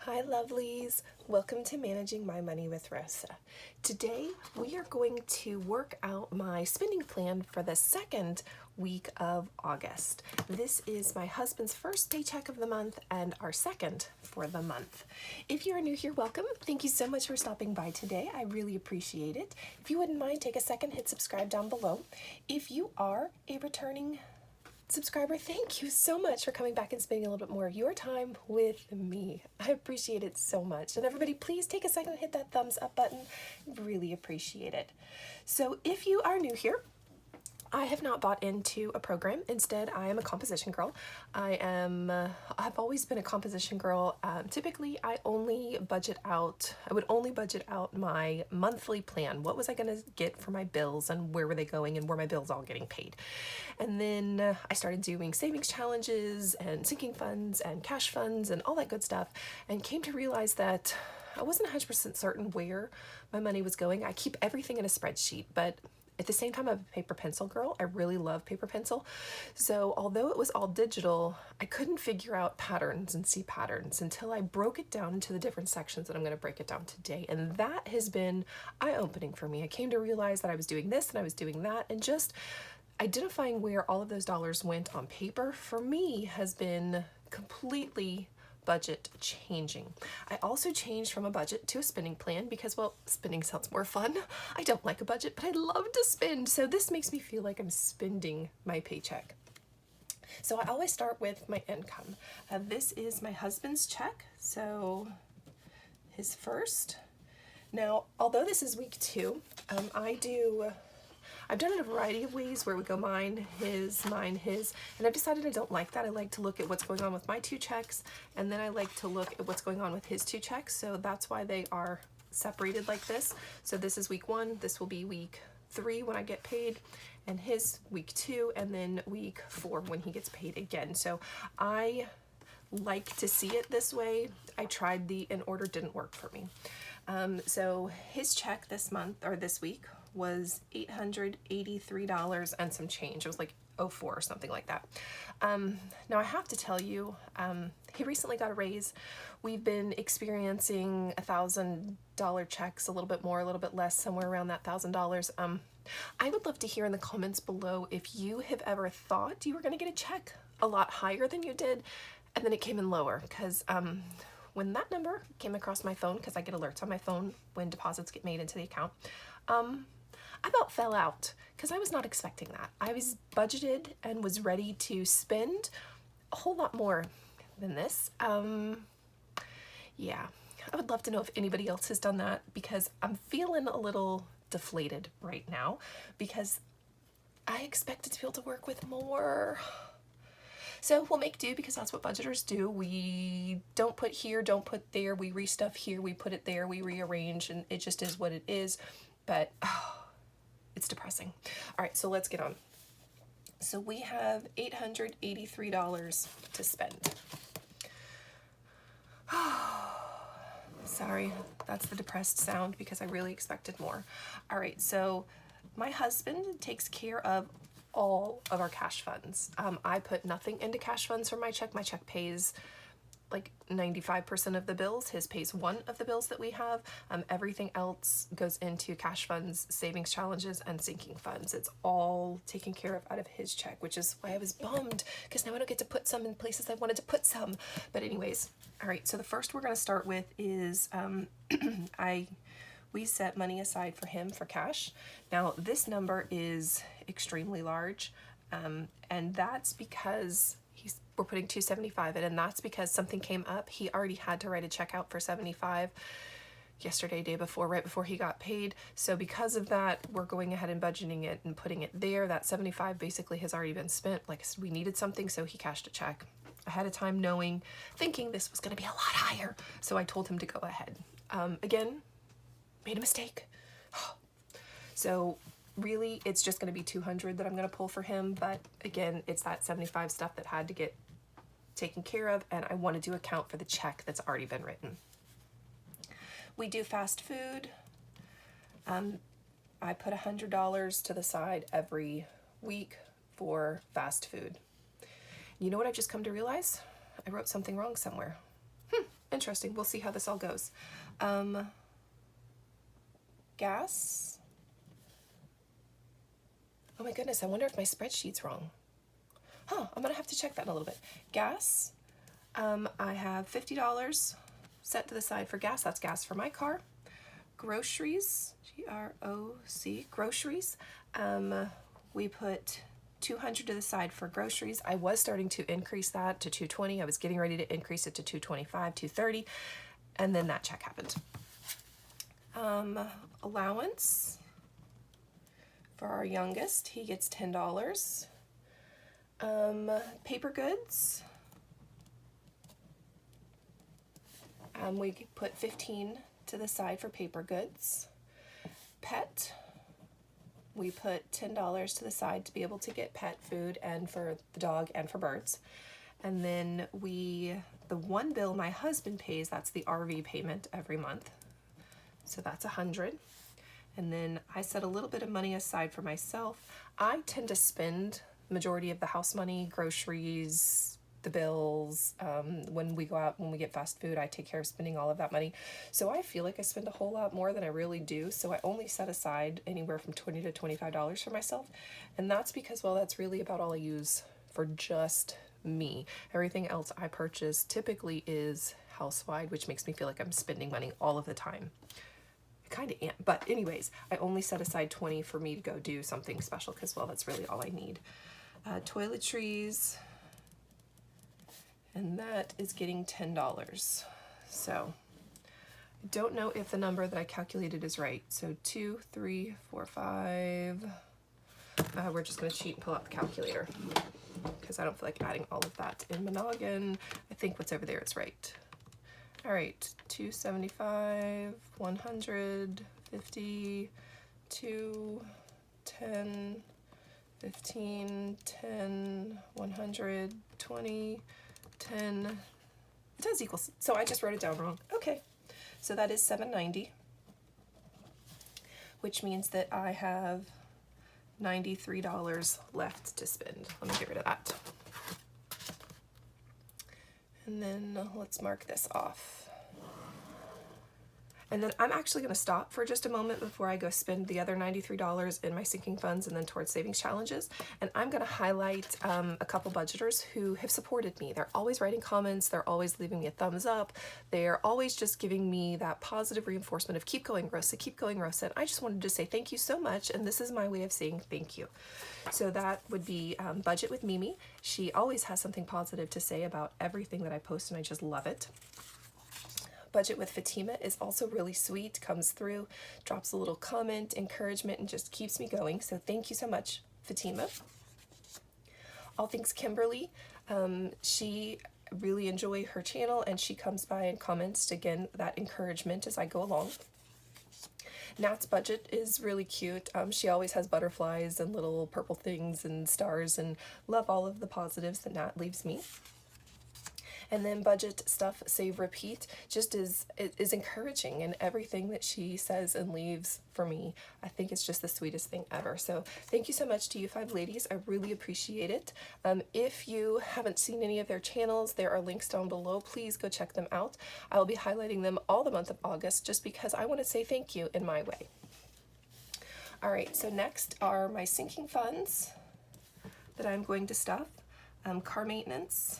Hi lovelies, welcome to Managing My Money with Rosa. Today we are going to work out my spending plan for the second week of August. This is my husband's first paycheck of the month and our second for the month. If you're new here, welcome. Thank you so much for stopping by today. I really appreciate it. If you wouldn't mind, take a second, hit subscribe down below. If you are a returning subscriber, thank you so much for coming back and spending a little bit more of your time with me. I appreciate it so much. And everybody, please take a second and hit that thumbs up button. Really appreciate it. So if you are new here, I have not bought into a program. Instead, I am a composition girl. I've always been a composition girl. Typically, I would only budget out my monthly plan. What was I gonna get for my bills and where were they going and were my bills all getting paid? And then I started doing savings challenges and sinking funds and cash funds and all that good stuff, and came to realize that I wasn't 100% certain where my money was going. I keep everything in a spreadsheet, but at the same time, I'm a paper pencil girl. I really love paper pencil. So although it was all digital, I couldn't figure out patterns and see patterns until I broke it down into the different sections that I'm going to break it down today. And that has been eye-opening for me. I came to realize that I was doing this and I was doing that, and just identifying where all of those dollars went on paper for me has been completely budget changing. I also changed from a budget to a spending plan because, well, spending sounds more fun. I don't like a budget, but I love to spend. So this makes me feel like I'm spending my paycheck. So I always start with my income. This is my husband's check. So his first. Now, although this is week 2, I've done it a variety of ways where we go mine, his, and I've decided I don't like that. I like to look at what's going on with my 2 checks, and then I like to look at what's going on with his 2 checks, so that's why they are separated like this. So this is week 1, this will be week 3 when I get paid, and his week 2, and then week 4 when he gets paid again. So I like to see it this way. I tried the in order, didn't work for me. So his check this month, or this week, was $883 and some change. It was like 04 or something like that. Now I have to tell you, he recently got a raise. We've been experiencing $1,000 checks, a little bit more, a little bit less, somewhere around that $1,000. I would love to hear in the comments below if you have ever thought you were going to get a check a lot higher than you did, and then it came in lower, because when that number came across my phone, because I get alerts on my phone when deposits get made into the account, I about fell out because I was not expecting that. I was budgeted and was ready to spend a whole lot more than this. Yeah, I would love to know if anybody else has done that, because I'm feeling a little deflated right now because I expected to be able to work with more. So we'll make do, because that's what budgeters do. We don't put here, don't put there. We restuff here, we put it there, we rearrange, and it just is what it is. But it's depressing. All right, so let's get on. So we have $883 to spend. Sorry, that's the depressed sound because I really expected more. All right, so my husband takes care of all of our cash funds. I put nothing into cash funds for my check. My check pays like 95% of the bills. His pays 1 of the bills that we have. Everything else goes into cash funds, savings challenges, and sinking funds. It's all taken care of out of his check, which is why I was bummed, because now I don't get to put some in places I wanted to put some. But anyways, all right, so the first we're going to start with is we set money aside for him for cash. Now this number is extremely large, and that's because we're putting $275 in, and that's because something came up. He already had to write a check out for $75 yesterday, day before, right before he got paid. So because of that, we're going ahead and budgeting it and putting it there. That $75 basically has already been spent. Like, we needed something, so he cashed a check ahead of time, thinking this was going to be a lot higher. So I told him to go ahead. Again, made a mistake. So really, it's just going to be $200 that I'm going to pull for him. But again, it's that $75 stuff that had to get taken care of, and I wanted to account for the check that's already been written. We do fast food. I put $100 to the side every week for fast food. You know what I've just come to realize? I wrote something wrong somewhere. interesting. We'll see how this all goes. Gas. Oh my goodness, I wonder if my spreadsheet's wrong. I'm gonna have to check that in a little bit. Gas, I have $50 set to the side for gas. That's gas for my car. Groceries, G-R-O-C, groceries. We put $200 to the side for groceries. I was starting to increase that to $220. I was getting ready to increase it to $225, $230, and then that check happened. Allowance for our youngest, he gets $10. Paper goods, we put $15 to the side for paper goods. Pet, we put $10 to the side to be able to get pet food and for the dog and for birds. And then the one bill my husband pays, that's the RV payment every month. So that's $100. And then I set a little bit of money aside for myself. I tend to spend majority of the house money, groceries, the bills. When we go out, when we get fast food, I take care of spending all of that money. So I feel like I spend a whole lot more than I really do. So I only set aside anywhere from $20 to $25 for myself. And that's because, well, that's really about all I use for just me. Everything else I purchase typically is house-wide, which makes me feel like I'm spending money all of the time. I kind of am, but anyways, I only set aside $20 for me to go do something special because, well, that's really all I need. Toiletries, and that is getting $10. So I don't know if the number that I calculated is right. So 2, 3, 4, 5. We're just going to cheat and pull out the calculator because I don't feel like adding all of that in my noggin. I think what's over there is right. All right, 275, 100, 50, 2, 10, 15, 10, 100, 20, 10. It does equal, so I just wrote it down wrong. Okay, so that is $790, which means that I have $93 left to spend. Let me get rid of that. And then let's mark this off. And then I'm actually going to stop for just a moment before I go spend the other $93 in my sinking funds and then towards savings challenges. And I'm going to highlight a couple budgeters who have supported me. They're always writing comments. They're always leaving me a thumbs up. They're always just giving me that positive reinforcement of keep going, Rosa, keep going, Rosa. And I just wanted to say thank you so much. And this is my way of saying thank you. So that would be Budget with Mimi. She always has something positive to say about everything that I post, and I just love it. Budget with Fatima is also really sweet, comes through, drops a little comment, encouragement, and just keeps me going. So thank you so much, Fatima. All Things Kimberly, she really enjoy her channel, and she comes by and comments, again, that encouragement as I go along. Nat's Budget is really cute. She always has butterflies and little purple things and stars, and love all of the positives that Nat leaves me. And then Budget Stuff Save Repeat just is encouraging, and everything that she says and leaves for me, I think it's just the sweetest thing ever. So thank you so much to you 5 ladies. I really appreciate it. If you haven't seen any of their channels, there are links down below. Please go check them out. I'll be highlighting them all the month of August just because I want to say thank you in my way. All right, so next are my sinking funds that I'm going to stuff. Car maintenance.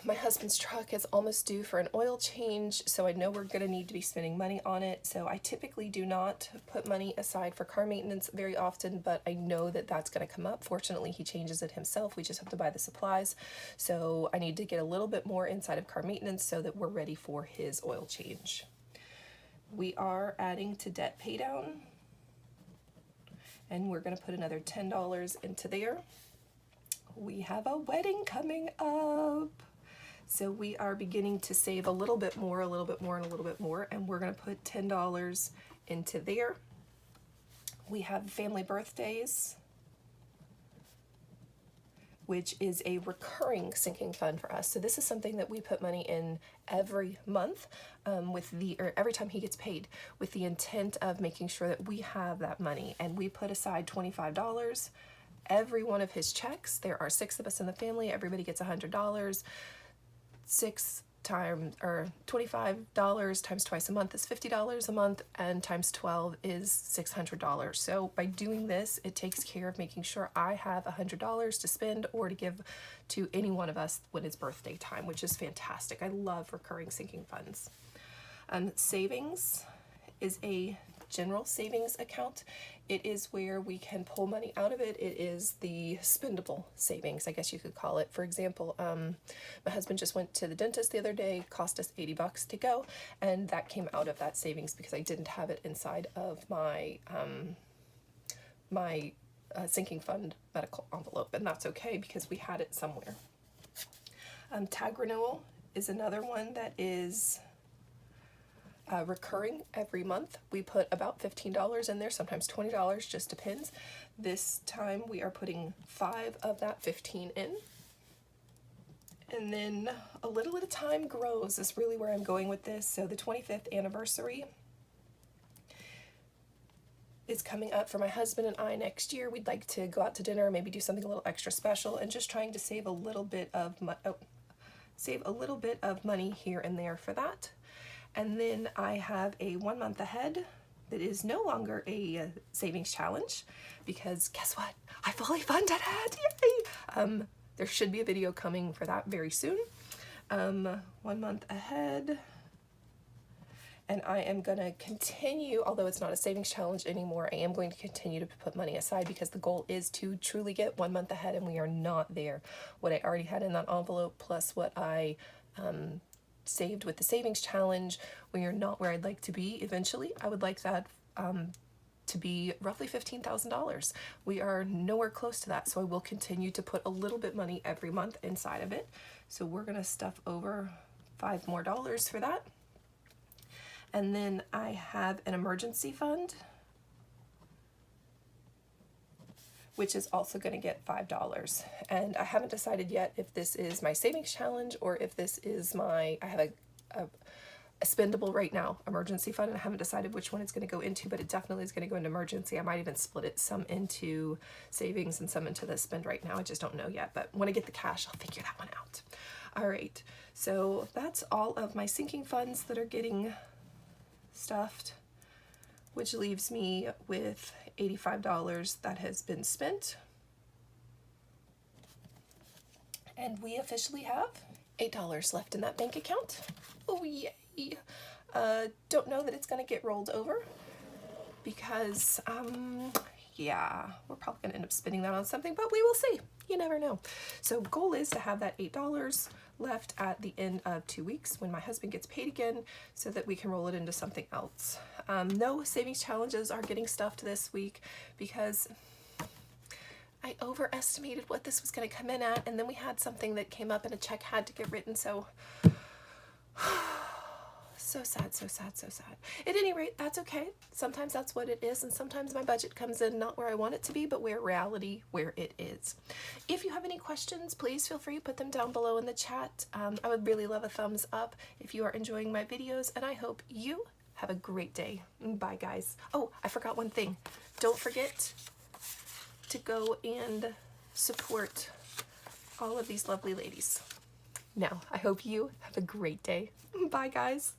My husband's truck is almost due for an oil change, so I know we're going to need to be spending money on it. So I typically do not put money aside for car maintenance very often, but I know that that's going to come up. Fortunately, he changes it himself. We just have to buy the supplies. So I need to get a little bit more inside of car maintenance so that we're ready for his oil change. We are adding to debt pay down, and we're going to put another $10 into there. We have a wedding coming up. So we are beginning to save a little bit more, and a little bit more, and a little bit more, and we're going to put $10 into there. We have family birthdays, which is a recurring sinking fund for us. So this is something that we put money in every month or every time he gets paid, with the intent of making sure that we have that money. And we put aside $25 every one of his checks. There are 6 of us in the family. Everybody gets $100. 6 times, or $25 times twice a month is $50 a month, and times 12 is $600. So by doing this, it takes care of making sure I have $100 to spend or to give to any one of us when it's birthday time, which is fantastic. I love recurring sinking funds. Savings is a general savings account. It is where we can pull money out of it. It is the spendable savings, I guess you could call it. For example, my husband just went to the dentist the other day, cost us $80 to go, and that came out of that savings because I didn't have it inside of my sinking fund medical envelope, and that's okay because we had it somewhere. Tag renewal is another one that is recurring every month. We put about $15 in there, sometimes $20, just depends. This time we are putting 5 of that 15 in. And then a little at a time grows is really where I'm going with this. So the 25th anniversary is coming up for my husband and I next year. We'd like to go out to dinner, maybe do something a little extra special, and just trying to save a little bit of money here and there for that. And then I have a 1 month ahead that is no longer a savings challenge because guess what? I fully funded it. Yay! There should be a video coming for that very soon. 1 month ahead. And I am going to continue, although it's not a savings challenge anymore, I am going to continue to put money aside because the goal is to truly get 1 month ahead, and we are not there. What I already had in that envelope plus what I saved with the savings challenge, we are not where I'd like to be eventually. I would like that to be roughly $15,000. We are nowhere close to that, so I will continue to put a little bit money every month inside of it. So we're gonna stuff over $5 more for that. And then I have an emergency fund, which is also going to get $5. And I haven't decided yet if this is my savings challenge or if this is I have a spendable right now emergency fund, and I haven't decided which one it's going to go into, but it definitely is going to go into emergency. I might even split it, some into savings and some into the spend right now. I just don't know yet, but when I get the cash, I'll figure that one out. All right, so that's all of my sinking funds that are getting stuffed, which leaves me with $85 that has been spent. And we officially have $8 left in that bank account. Oh, yay. Don't know that it's going to get rolled over because, yeah, we're probably going to end up spending that on something, but we will see. You never know. So goal is to have that $8 left at the end of 2 weeks when my husband gets paid again so that we can roll it into something else. No savings challenges are getting stuffed this week because I overestimated what this was going to come in at, and then we had something that came up and a check had to get written, so so sad, so sad, so sad. At any rate, that's okay. Sometimes that's what it is, and sometimes my budget comes in not where I want it to be, but where it is. If you have any questions, please feel free to put them down below in the chat. I would really love a thumbs up if you are enjoying my videos, and I hope you have a great day. Bye, guys. Oh, I forgot one thing. Don't forget to go and support all of these lovely ladies. Now, I hope you have a great day. Bye, guys.